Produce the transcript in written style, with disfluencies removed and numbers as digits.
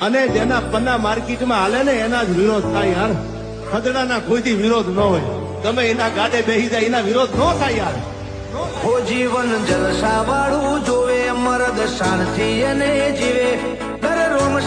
અને જેના પન્ના માર્કેટમાં હાલે ને એના જ વિરોધ થાય યાર. ખદડાના કોઈથી વિરોધ ન હોય. તમે એના ગાડે બેસી જાય એના વિરોધ ન થાય યાર. હો જીવન જલસા વાળું જોવે મરદ શાંતિ અને જીવે દરરોજ